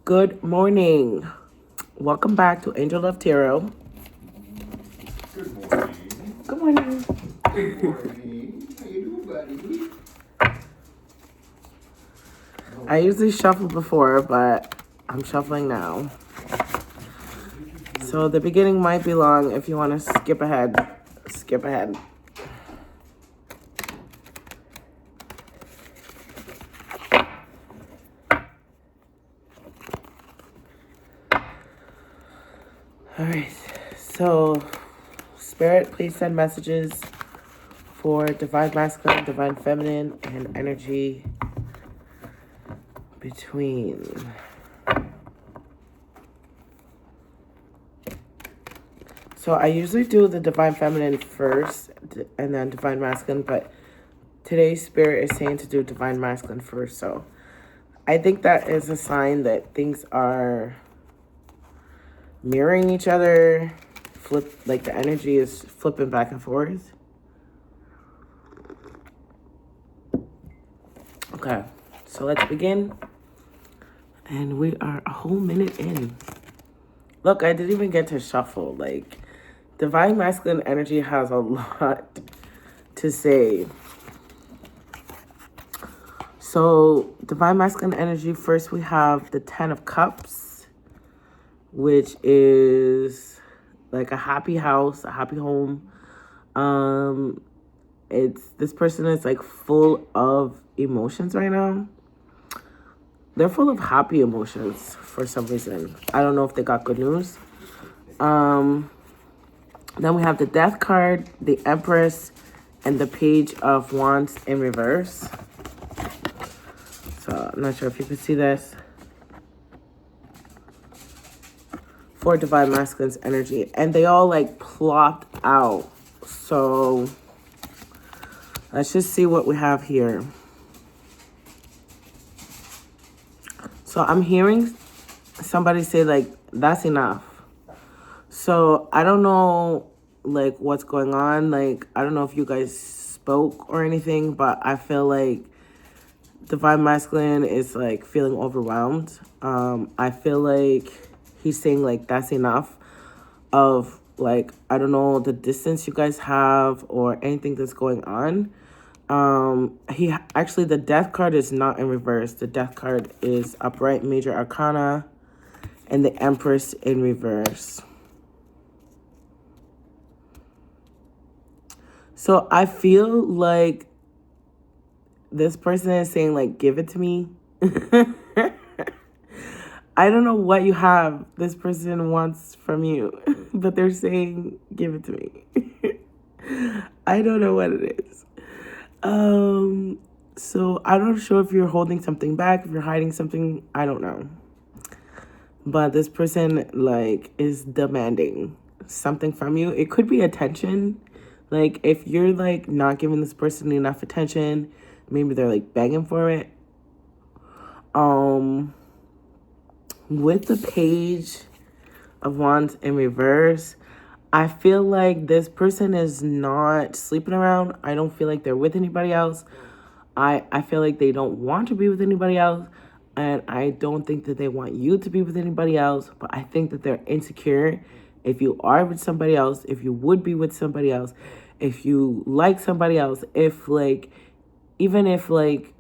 Good morning. Welcome back to Angel Love Tarot. Good morning. Good morning. Good morning. How you doing, buddy? I usually shuffle before, but I'm shuffling now. So the beginning might be long. If you want to skip ahead, skip ahead. All right. So, Spirit, please send messages for Divine Masculine, Divine Feminine, and energy between. So I usually do the Divine Feminine first and then Divine Masculine, but today's Spirit is saying to do Divine Masculine first. So I think that is a sign that things are mirroring each other, like the energy is flipping back and forth. Okay, so let's begin. And we are a whole minute in. Look, I didn't even get to shuffle. Like, Divine Masculine energy has a lot to say. So, Divine Masculine energy, first we have the 10 of Cups, which is like a happy house, a happy home. This person is like full of emotions right now. They're full of happy emotions for some reason. I don't know if they got good news. Then we have the Death card, the Empress, and the Page of Wands in reverse. So I'm not sure if you can see this. For Divine Masculine's energy. And they all like plopped out. So let's just see what we have here. So I'm hearing somebody say like, that's enough. So I don't know like what's going on. Like, I don't know if you guys spoke or anything, but I feel like Divine Masculine is like feeling overwhelmed. I feel like he's saying like, that's enough of like, I don't know the distance you guys have or anything that's going on. The Death card is not in reverse. The Death card is upright, Major Arcana, and the Empress in reverse. So I feel like this person is saying like, give it to me. I don't know what you have this person wants from you, but they're saying, give it to me. I don't know what it is. So I'm not sure if you're holding something back, if you're hiding something, I don't know. But this person like is demanding something from you. It could be attention. Like if you're like not giving this person enough attention, maybe they're like begging for it. With the Page of Wands in reverse, I feel like this person is not sleeping around. I don't feel like they're with anybody else. I feel like they don't want to be with anybody else. And I don't think that they want you to be with anybody else. But I think that they're insecure. If you are with somebody else, if you would be with somebody else, if you like somebody else, if like, even if like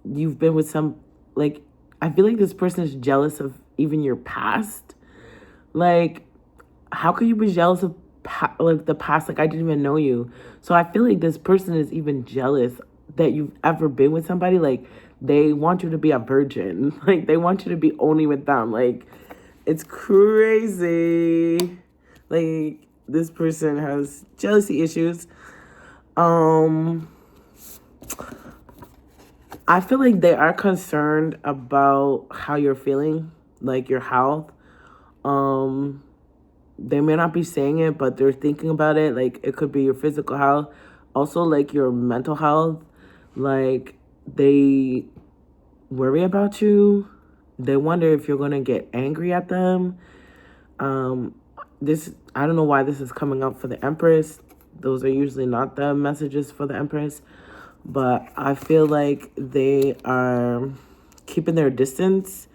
you've been with some, like, I feel like this person is jealous of even your past. Like, how could you be jealous of like the past? Like, I didn't even know you. So I feel like this person is even jealous that you've ever been with somebody. Like, they want you to be a virgin. Like, they want you to be only with them. Like, it's crazy. Like, this person has jealousy issues. I feel like they are concerned about how you're feeling, like your health. They may not be saying it, but they're thinking about it. Like, it could be your physical health, also like your mental health. Like, they worry about you. They wonder if you're gonna get angry at them. I don't know why this is coming up for the Empress. Those are usually not the messages for the Empress. But I feel like they are keeping their distance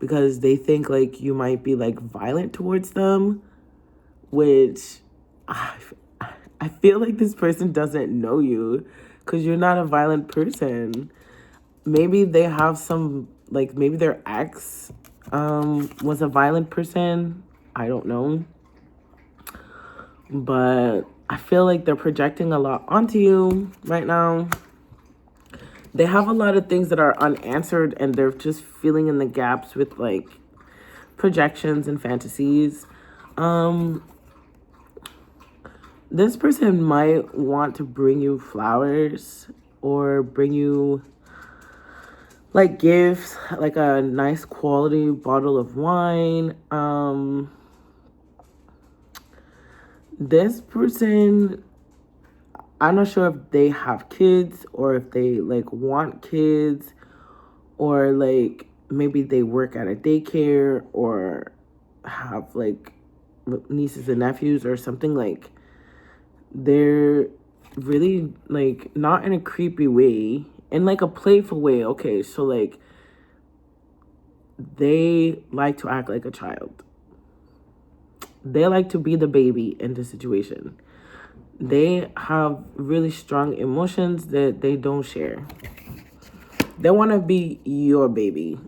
because they think like you might be like violent towards them, which I, I feel like this person doesn't know you because you're not a violent person. Maybe they have some, like, maybe their ex was a violent person. I don't know. But I feel like they're projecting a lot onto you right now. They have a lot of things that are unanswered and they're just filling in the gaps with like projections and fantasies. This person might want to bring you flowers or bring you like gifts, like a nice quality bottle of wine. This person, I'm not sure if they have kids or if they like want kids or like maybe they work at a daycare or have like nieces and nephews or something. Like they're really like not in a creepy way, in like a playful way. Okay, so like they like to act like a child. They like to be the baby in the situation. They have really strong emotions that they don't share. They want to be your baby.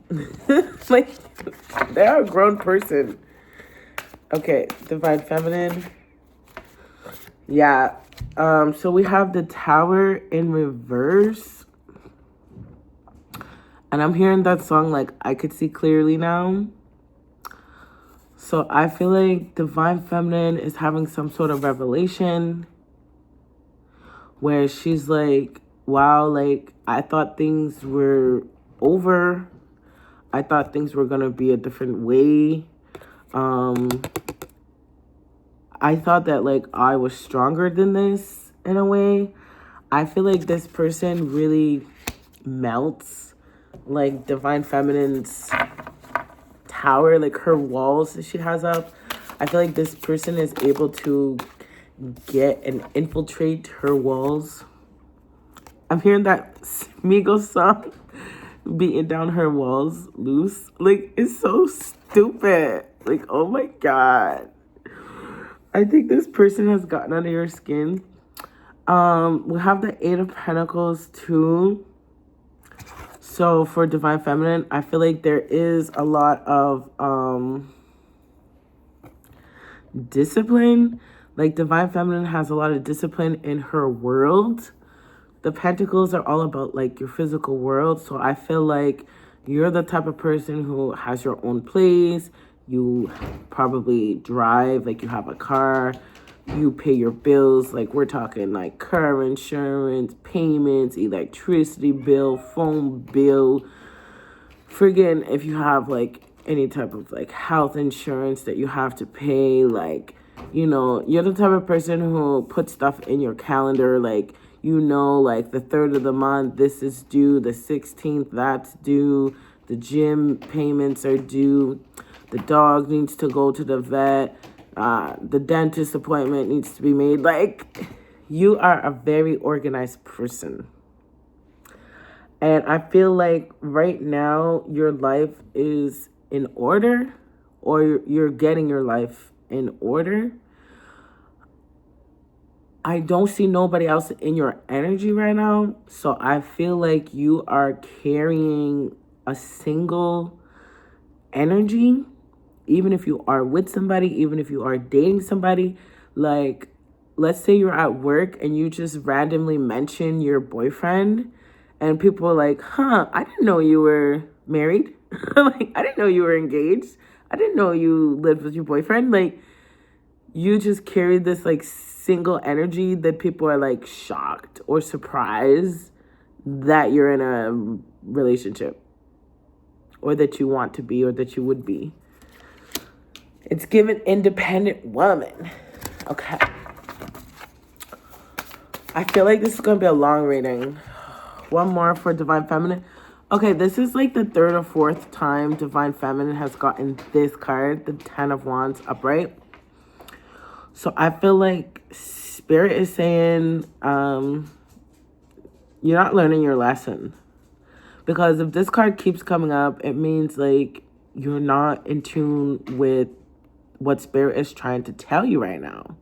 Like, they're a grown person. Okay, Divine Feminine. Yeah. So we have the Tower in reverse. And I'm hearing that song like I Could See Clearly Now. So I feel like Divine Feminine is having some sort of revelation where she's like, wow, like I thought things were over. I thought things were gonna be a different way. I thought that like I was stronger than this in a way. I feel like this person really melts like Divine Feminine's tower, like her walls that she has up. I feel like this person is able to get and infiltrate her walls. I'm hearing that Migos song, beating down her walls loose. Like, it's so stupid. Like, oh my God. I think this person has gotten under your skin. We have the Eight of Pentacles too. So for Divine Feminine, I feel like there is a lot of discipline. Like Divine Feminine has a lot of discipline in her world. The Pentacles are all about like your physical world. So I feel like you're the type of person who has your own place. You probably drive, like you have a car. You pay your bills, like we're talking like car insurance, payments, electricity bill, phone bill. Friggin' if you have like any type of like health insurance that you have to pay, like, you know, you're the type of person who puts stuff in your calendar, like, you know, like the 3rd of the month, this is due, the 16th, that's due, the gym payments are due, the dog needs to go to the vet, the dentist appointment needs to be made. Like, you are a very organized person. And I feel like right now your life is in order, or you're getting your life in order. I don't see nobody else in your energy right now. So I feel like you are carrying a single energy. Even if you are with somebody, even if you are dating somebody, like, let's say you're at work and you just randomly mention your boyfriend and people are like, huh, I didn't know you were married. Like, I didn't know you were engaged. I didn't know you lived with your boyfriend. Like, you just carry this like single energy that people are like shocked or surprised that you're in a relationship or that you want to be or that you would be. It's given independent woman. Okay. I feel like this is going to be a long reading. One more for Divine Feminine. Okay, this is like the 3rd or 4th time Divine Feminine has gotten this card, the 10 of Wands upright. So I feel like Spirit is saying you're not learning your lesson. Because if this card keeps coming up, it means like you're not in tune with what spirit is trying to tell you right now.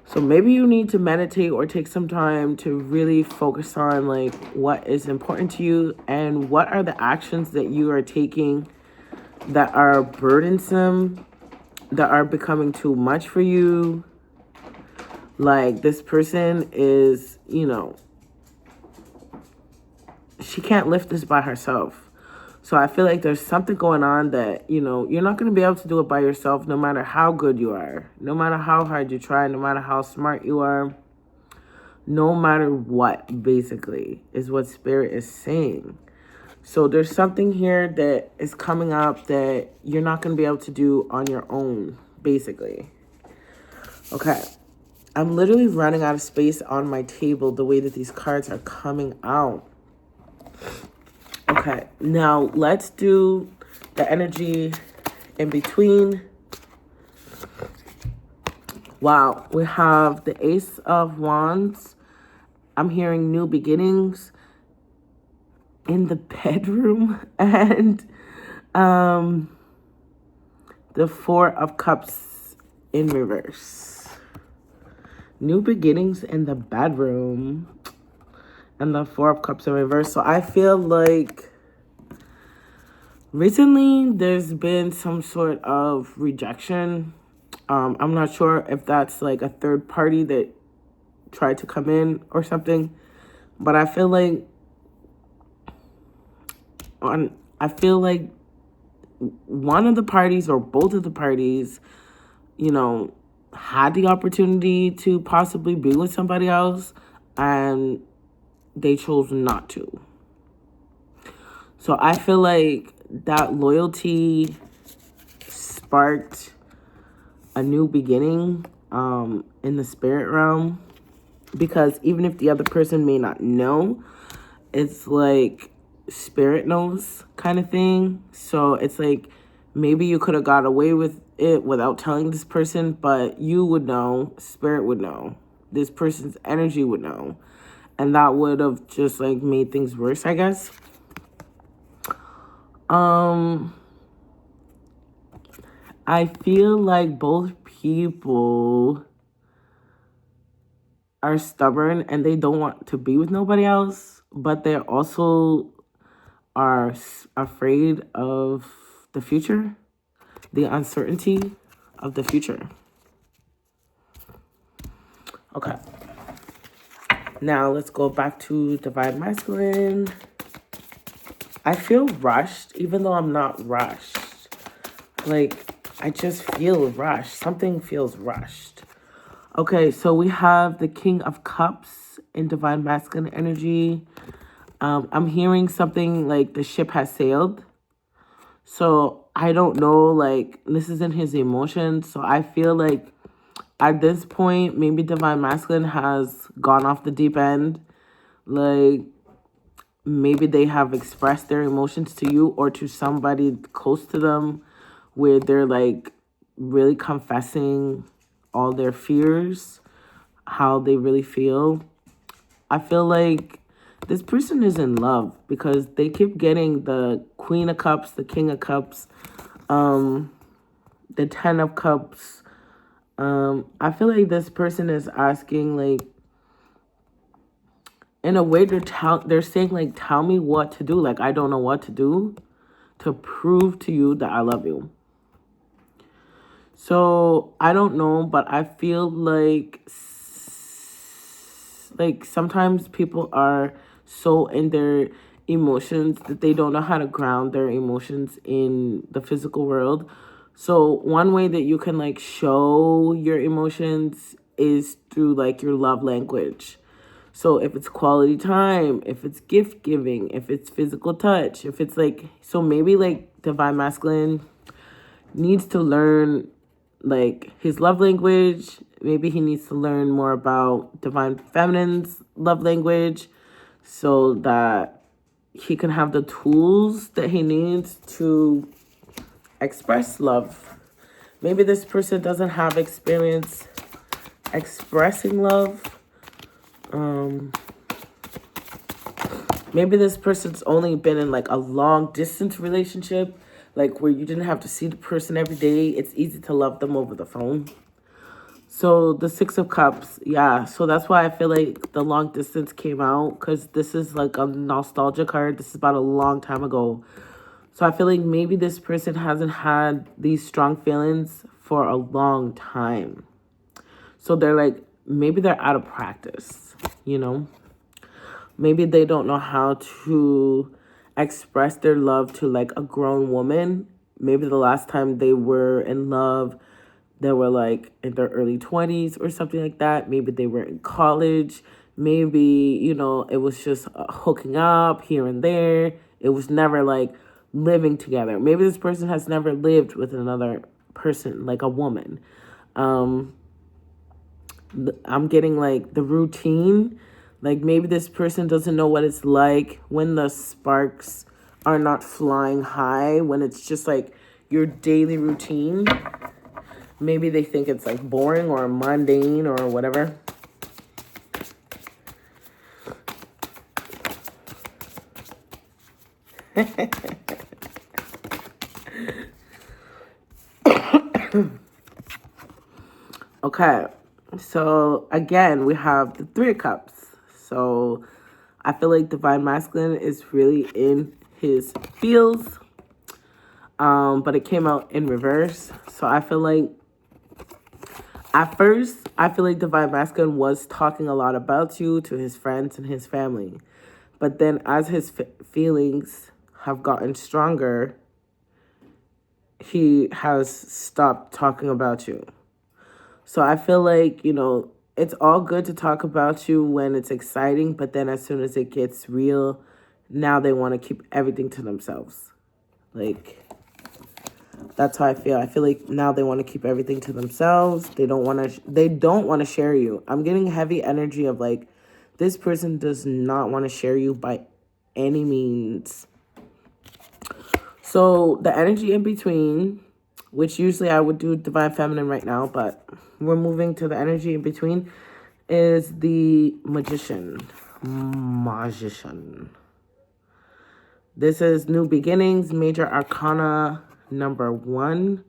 So maybe you need to meditate or take some time to really focus on like what is important to you and what are the actions that you are taking that are burdensome, that are becoming too much for you. Like this person is, she can't lift this by herself. So I feel like there's something going on that, you're not going to be able to do it by yourself no matter how good you are, no matter how hard you try, no matter how smart you are, no matter what, basically, is what Spirit is saying. So there's something here that is coming up that you're not going to be able to do on your own, basically. Okay. I'm literally running out of space on my table the way that these cards are coming out. Okay, now let's do the energy in between. Wow, we have the Ace of Wands. I'm hearing new beginnings in the bedroom, and the Four of Cups in reverse. New beginnings in the bedroom. And the Four of Cups in reverse. So I feel like recently there's been some sort of rejection. I'm not sure if that's like a third party that tried to come in or something. But I feel like one of the parties or both of the parties, had the opportunity to possibly be with somebody else, and they chose not to. So I feel like that loyalty sparked a new beginning in the spirit realm, because even if the other person may not know, it's like spirit knows kind of thing. So it's like maybe you could have got away with it without telling this person, but you would know, spirit would know, this person's energy would know. And that would have just like made things worse, I guess. I feel like both people are stubborn and they don't want to be with nobody else, but they also are afraid of the future, the uncertainty of the future. Okay. Now let's go back to Divine Masculine. I feel rushed, even though I'm not rushed. Like, I just feel rushed. Something feels rushed. Okay, so we have the King of Cups in Divine Masculine energy. I'm hearing something like the ship has sailed. So I don't know, like, this isn't his emotions. So I feel like at this point, maybe Divine Masculine has gone off the deep end. Like, maybe they have expressed their emotions to you or to somebody close to them, where they're like really confessing all their fears, how they really feel. I feel like this person is in love because they keep getting the Queen of Cups, the King of Cups, the Ten of Cups. I feel like this person is asking, like, in a way, they're saying, like, tell me what to do. Like, I don't know what to do to prove to you that I love you. So, I don't know, but I feel like sometimes people are so in their emotions that they don't know how to ground their emotions in the physical world. So one way that you can like show your emotions is through like your love language. So if it's quality time, if it's gift giving, if it's physical touch, if it's like, so maybe like Divine Masculine needs to learn like his love language. Maybe he needs to learn more about Divine Feminine's love language so that he can have the tools that he needs to express love. Maybe this person doesn't have experience expressing love. Maybe this person's only been in like a long distance relationship, like where you didn't have to see the person every day. It's easy to love them over the phone. So the Six of Cups, yeah. So that's why I feel like the long distance came out, because this is like a nostalgia card. This is about a long time ago. So I feel like maybe this person hasn't had these strong feelings for a long time. So they're like, maybe they're out of practice, you know? Maybe they don't know how to express their love to like a grown woman. Maybe the last time they were in love, they were like in their early 20s or something like that. Maybe they were in college. Maybe, it was just hooking up here and there. It was never like living together. Maybe this person has never lived with another person, like a woman. I'm getting like the routine. Like maybe this person doesn't know what it's like when the sparks are not flying high, when it's just like your daily routine. Maybe they think it's like boring or mundane or whatever. Okay, so again, we have the Three of Cups. So I feel like Divine Masculine is really in his feels. But it came out in reverse. So I feel like at first, I feel like Divine Masculine was talking a lot about you to his friends and his family. But then as his feelings have gotten stronger, he has stopped talking about you. So I feel like, it's all good to talk about you when it's exciting, but then as soon as it gets real, now they want to keep everything to themselves. Like, that's how I feel. I feel like now they want to keep everything to themselves. They don't want to share you. I'm getting heavy energy of like, this person does not want to share you by any means. So the energy in between, which usually I would do Divine Feminine right now, but we're moving to the energy in between, is the Magician. This is New Beginnings, Major Arcana number 1.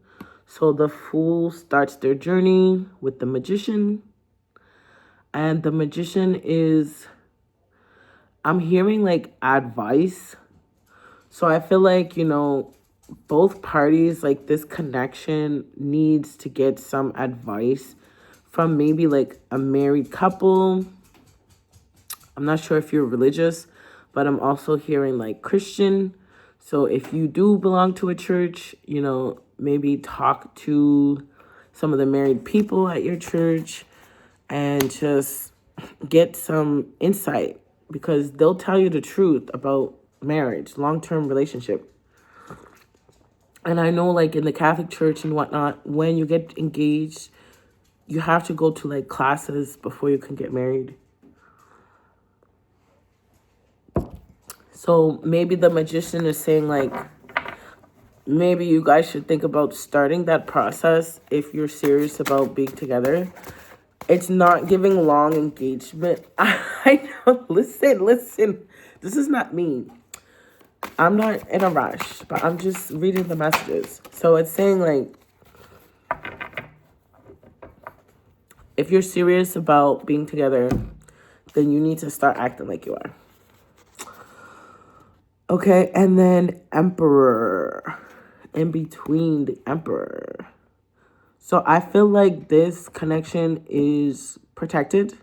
So the Fool starts their journey with the Magician. And the Magician is, I'm hearing like advice. So I feel like, both parties, like this connection needs to get some advice from maybe like a married couple. I'm not sure if you're religious, but I'm also hearing like Christian. So if you do belong to a church, maybe talk to some of the married people at your church and just get some insight, because they'll tell you the truth about marriage, long-term relationship. And I know like in the Catholic Church and whatnot, when you get engaged, you have to go to like classes before you can get married. So maybe the Magician is saying like, maybe you guys should think about starting that process if you're serious about being together. It's not giving long engagement. I know. Listen. This is not me. I'm not in a rush, but I'm just reading the messages. So it's saying like, if you're serious about being together, then you need to start acting like you are. Okay, and then Emperor. In between the Emperor. So I feel like this connection is protected.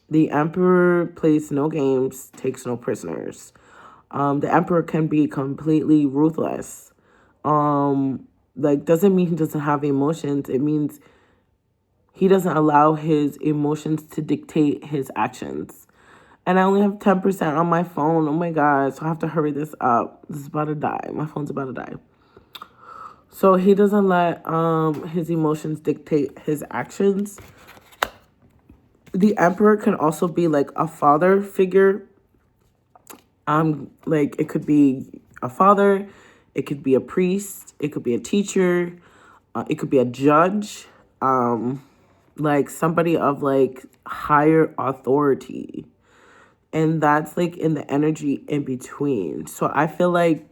The Emperor plays no games, takes no prisoners. The Emperor can be completely ruthless. Doesn't mean he doesn't have emotions. It means he doesn't allow his emotions to dictate his actions. And I only have 10% on my phone. Oh my God, so I have to hurry this up. This is about to die. My phone's about to die. So he doesn't let his emotions dictate his actions. The Emperor can also be like a father figure. It could be a father, it could be a priest, it could be a teacher, it could be a judge, like somebody of like higher authority. And that's like in the energy in between. So I feel like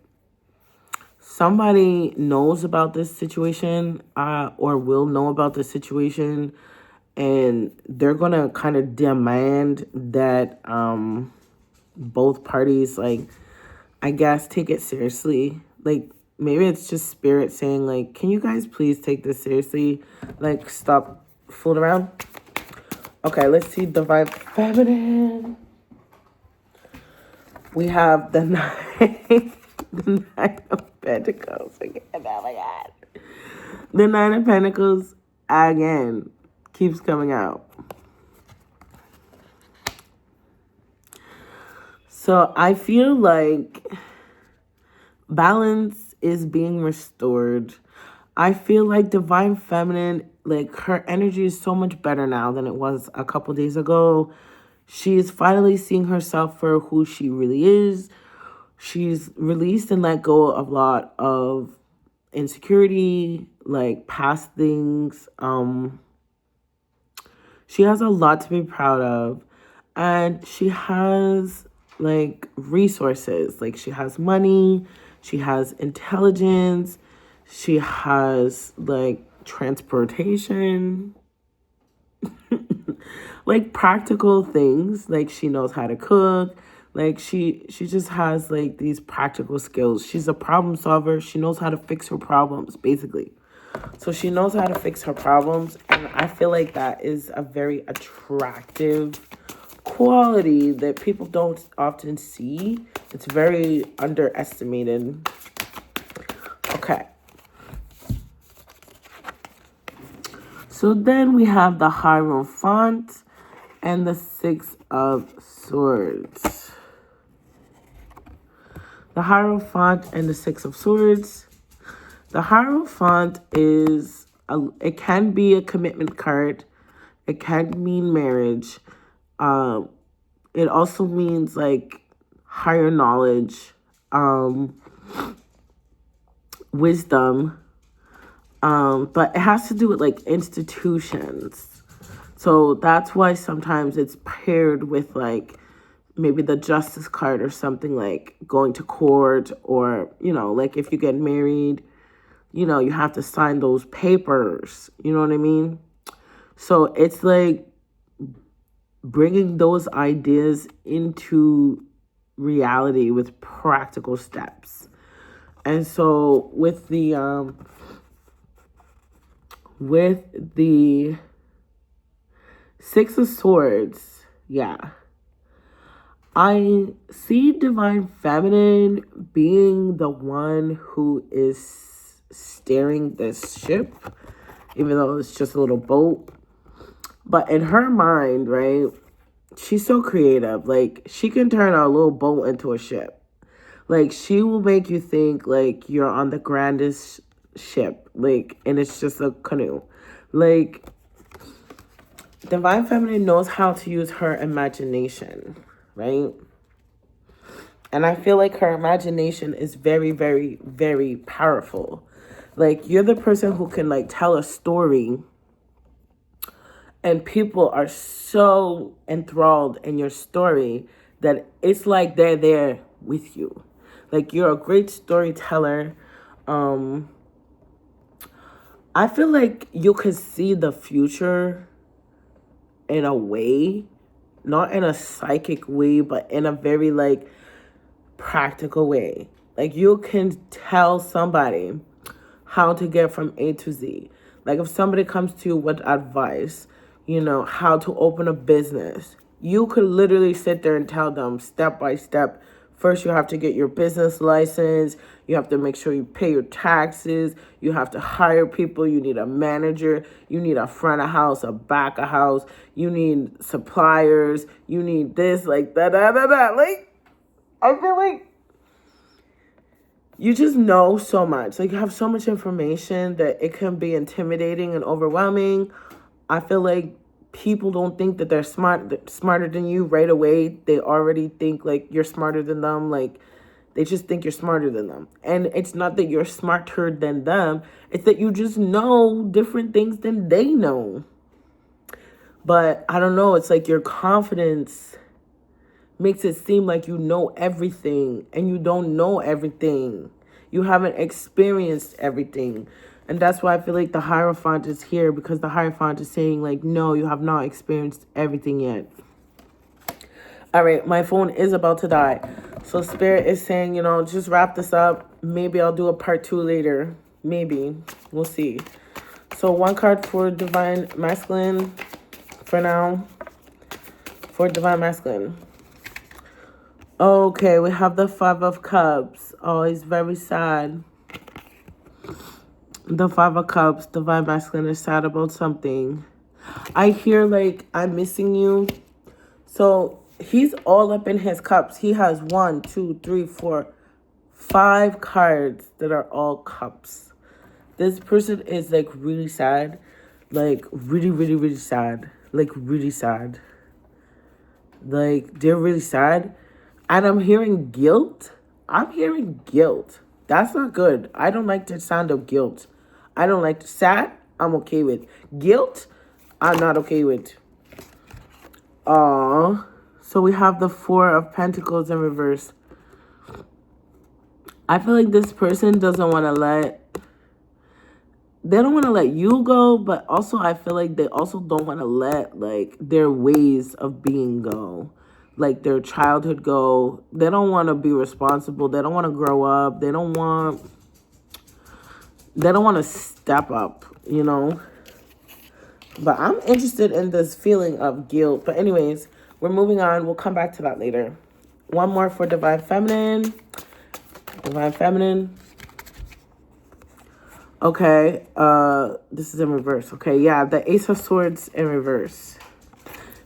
somebody knows about this situation, or will know about this situation, and they're gonna kind of demand that both parties, like, I guess, take it seriously. Like, maybe it's just spirit saying, like, can you guys please take this seriously? Like, stop fooling around. Okay, let's see Divine Feminine. We have the the Nine of Pentacles again. Oh my God. The Nine of Pentacles again keeps coming out. So I feel like balance is being restored. I feel like Divine Feminine, like, her energy is so much better now than it was a couple days ago. She's finally seeing herself for who she really is. She's released and let go of a lot of insecurity, like past things. She has a lot to be proud of. And she has, like, resources. Like, she has money, she has intelligence, she has, like, transportation, like, practical things. Like, she knows how to cook. Like, she just has, like, these practical skills. She's a problem solver. She knows how to fix her problems, basically. So she knows how to fix her problems, and I feel like that is a very attractive quality that people don't often see. It's very underestimated. Okay. So then we have the Hierophant and the Six of Swords. The Hierophant and the Six of Swords. The Hierophant is, it can be a commitment card. It can mean marriage. It also means, like, higher knowledge, wisdom. But it has to do with, like, institutions. So that's why sometimes it's paired with, like, maybe the Justice card or something, like going to court, or, like, if you get married, you have to sign those papers. You know what I mean? So it's like bringing those ideas into reality with practical steps. And so with the Six of Swords, yeah, I see Divine Feminine being the one who is steering this ship, even though it's just a little boat. But in her mind, right, she's so creative. Like, she can turn a little boat into a ship. Like, she will make you think, like, you're on the grandest ship. Like, and it's just a canoe. Like, Divine Feminine knows how to use her imagination, right? And I feel like her imagination is very, very, very powerful. Like, you're the person who can, like, tell a story, and people are so enthralled in your story that it's like they're there with you. Like, you're a great storyteller. I feel like you could see the future in a way, not in a psychic way, but in a very, like, practical way. Like, you can tell somebody how to get from A to Z. Like, if somebody comes to you with advice, how to open a business, you could literally sit there and tell them step by step. First, you have to get your business license. You have to make sure you pay your taxes. You have to hire people. You need a manager. You need a front of house, a back of house. You need suppliers. You need this, like, that. Like, I feel like you just know so much. Like, you have so much information that it can be intimidating and overwhelming. I feel like people don't think that they're smarter than you right away. They already think, like, you're smarter than them. Like, they just think you're smarter than them. And it's not that you're smarter than them. It's that you just know different things than they know. But I don't know. It's like your confidence makes it seem like you know everything, and you don't know everything. You haven't experienced everything. And that's why I feel like the Hierophant is here, because the Hierophant is saying, like, no, you have not experienced everything yet. All right, my phone is about to die. So Spirit is saying, just wrap this up. Maybe I'll do a part 2 later. Maybe. We'll see. So 1 card for Divine Masculine for now. For Divine Masculine. Okay, we have the 5 of Cups. Oh, he's very sad. The 5 of Cups, Divine Masculine is sad about something. I hear, like, I'm missing you. So he's all up in his cups. He has 1, 2, 3, 4, 5 cards that are all cups. This person is, like, really sad. Like, really, really, really sad. Like, really sad. Like, they're really sad. And I'm hearing guilt. I'm hearing guilt. That's not good. I don't like the sound of guilt. I don't like sad. I'm okay with. Guilt, I'm not okay with. So we have the 4 of Pentacles in reverse. I feel like this person doesn't want to they don't want to let you go, but also I feel like they also don't want to let, like, their ways of being go. Like, their childhood go. They don't want to be responsible. They don't want to grow up. They don't want to step up, But I'm interested in this feeling of guilt. But anyways, we're moving on. We'll come back to that later. 1 more for Divine Feminine. Divine Feminine. Okay, this is in reverse. Okay, yeah, the Ace of Swords in reverse.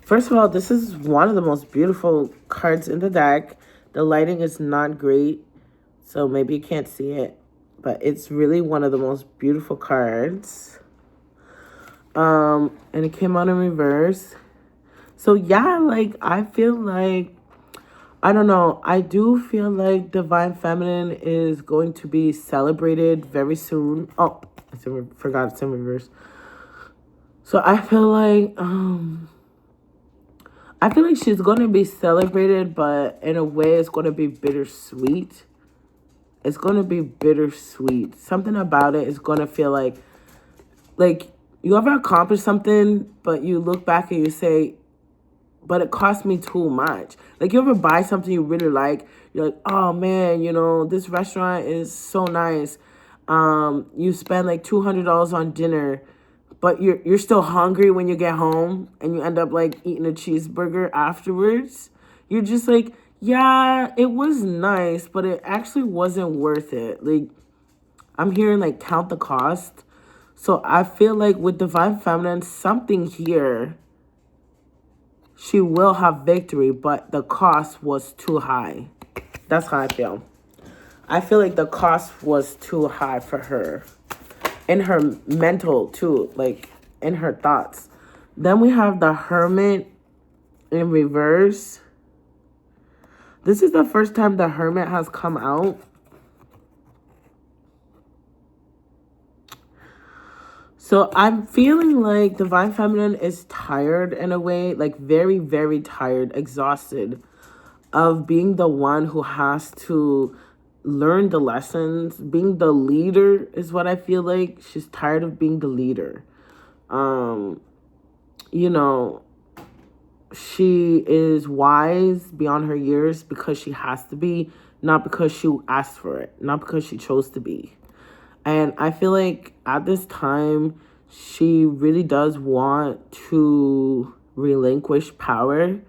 First of all, this is one of the most beautiful cards in the deck. The lighting is not great, so maybe you can't see it, but it's really one of the most beautiful cards. And it came out in reverse. So yeah, like, I feel like, I don't know, I do feel like Divine Feminine is going to be celebrated very soon. Oh, forgot it's in reverse. So I feel like she's going to be celebrated, but in a way it's going to be bittersweet. It's going to be bittersweet. Something about it is going to feel like you ever accomplish something, but you look back and you say, but it cost me too much. Like, you ever buy something you really like, you're like, oh man, this restaurant is so nice. You spend like $200 on dinner, but you're still hungry when you get home, and you end up like eating a cheeseburger afterwards. You're just like, yeah, it was nice, but it actually wasn't worth it. Like, I'm hearing like count the cost. So I feel like with Divine Feminine, something here, she will have victory, but the cost was too high. That's how I feel. I feel like the cost was too high for her. In her mental, too. Like, in her thoughts. Then we have the Hermit in reverse. This is the first time the Hermit has come out. So I'm feeling like Divine Feminine is tired in a way, like very, very tired, exhausted of being the one who has to learn the lessons. Being the leader is what I feel like. She's tired of being the leader. She is wise beyond her years because she has to be, not because she asked for it, not because she chose to be. And I feel like at this time, she really does want to relinquish power.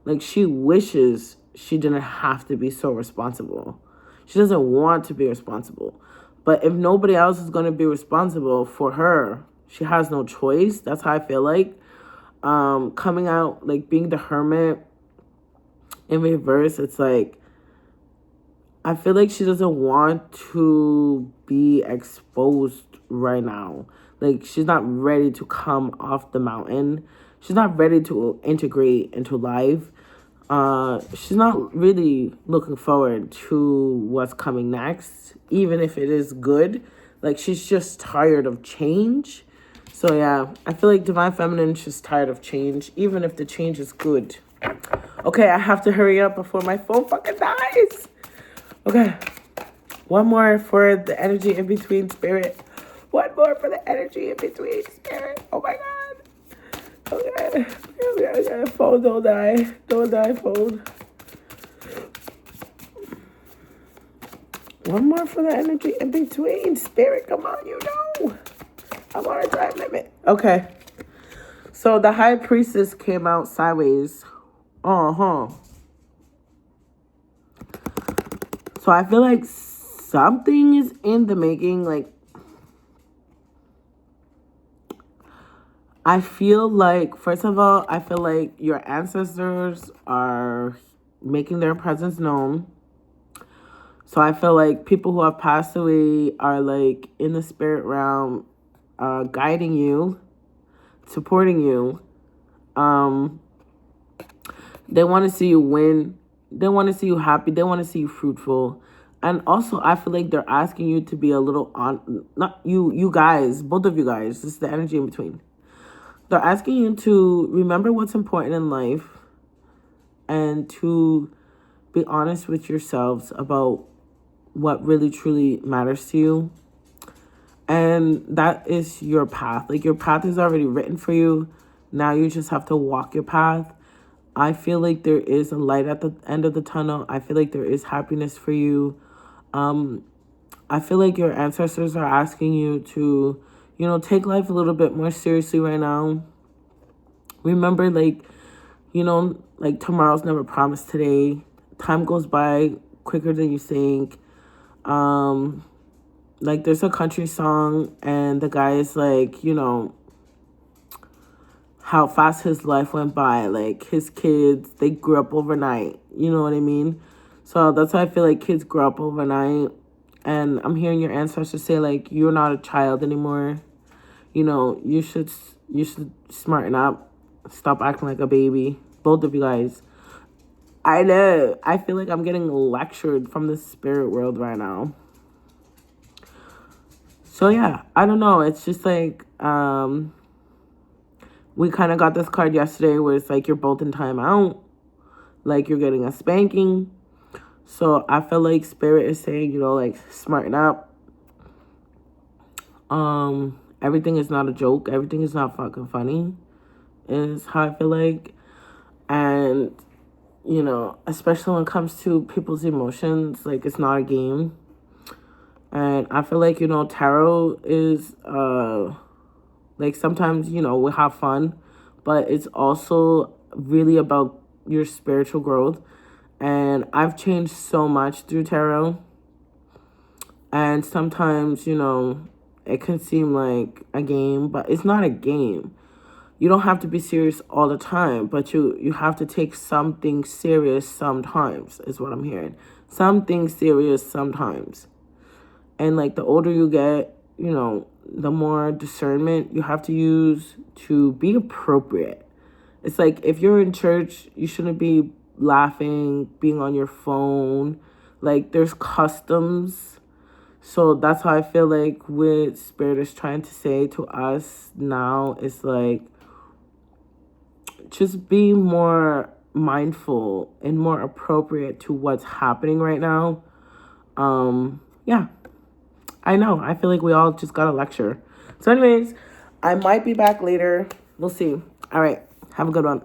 Like, she wishes she didn't have to be so responsible. She doesn't want to be responsible. But if nobody else is going to be responsible for her, she has no choice. That's how I feel like. Coming out, like, being the Hermit in reverse, it's like, I feel like she doesn't want to be exposed right now. Like, she's not ready to come off the mountain. She's not ready to integrate into life. She's not really looking forward to what's coming next, even if it is good. Like, she's just tired of change. So, yeah, I feel like Divine Feminine is just tired of change, even if the change is good. Okay, I have to hurry up before my phone fucking dies. Okay, One more for the energy in between, Spirit. One more for the energy in between, Spirit. Oh my God. Okay. Phone, don't die. Don't die, phone. One more for the energy in between, Spirit. Come on, you know. I'm on a time limit. Okay. So the High Priestess came out sideways. So I feel like something is in the making. Like, I feel like, first of all, I feel like your ancestors are making their presence known. So I feel like people who have passed away are like in the spirit realm, guiding you, supporting you. They want to see you win. They want to see you happy. They want to see you fruitful. And also, I feel like they're asking you to be a little not you guys, both of you guys. This is the energy in between. They're asking you to remember what's important in life and to be honest with yourselves about what really truly matters to you. And that is your path. Like, your path is already written for you. Now you just have to walk your path. I feel like there is a light at the end of the tunnel. I feel like there is happiness for you. I feel like your ancestors are asking you to, take life a little bit more seriously right now. Remember, like, like tomorrow's never promised today. Time goes by quicker than you think. Like, there's a country song and the guy is like, how fast his life went by. Like, his kids, they grew up overnight. You know what I mean? So that's why I feel like kids grow up overnight. And I'm hearing your ancestors say, like, you're not a child anymore. You should smarten up. Stop acting like a baby. Both of you guys. I know. I feel like I'm getting lectured from the spirit world right now. So yeah, I don't know. It's just like, we kind of got this card yesterday where it's like you're both in timeout. Like, you're getting a spanking. So I feel like spirit is saying, like, smarten up. Everything is not a joke. Everything is not fucking funny. Is how I feel like. And, especially when it comes to people's emotions, like, it's not a game. And I feel like, tarot is, like, sometimes, we have fun, but it's also really about your spiritual growth. And I've changed so much through tarot. And sometimes, it can seem like a game, but it's not a game. You don't have to be serious all the time, but you have to take something serious sometimes, is what I'm hearing. Something serious sometimes. And, like, the older you get, the more discernment you have to use to be appropriate. It's like, if you're in church, you shouldn't be laughing, being on your phone. Like, there's customs. So that's how I feel like what Spirit is trying to say to us now is, like, just be more mindful and more appropriate to what's happening right now. Yeah. I know. I feel like we all just got a lecture. So anyways, I might be back later. We'll see. All right. Have a good one.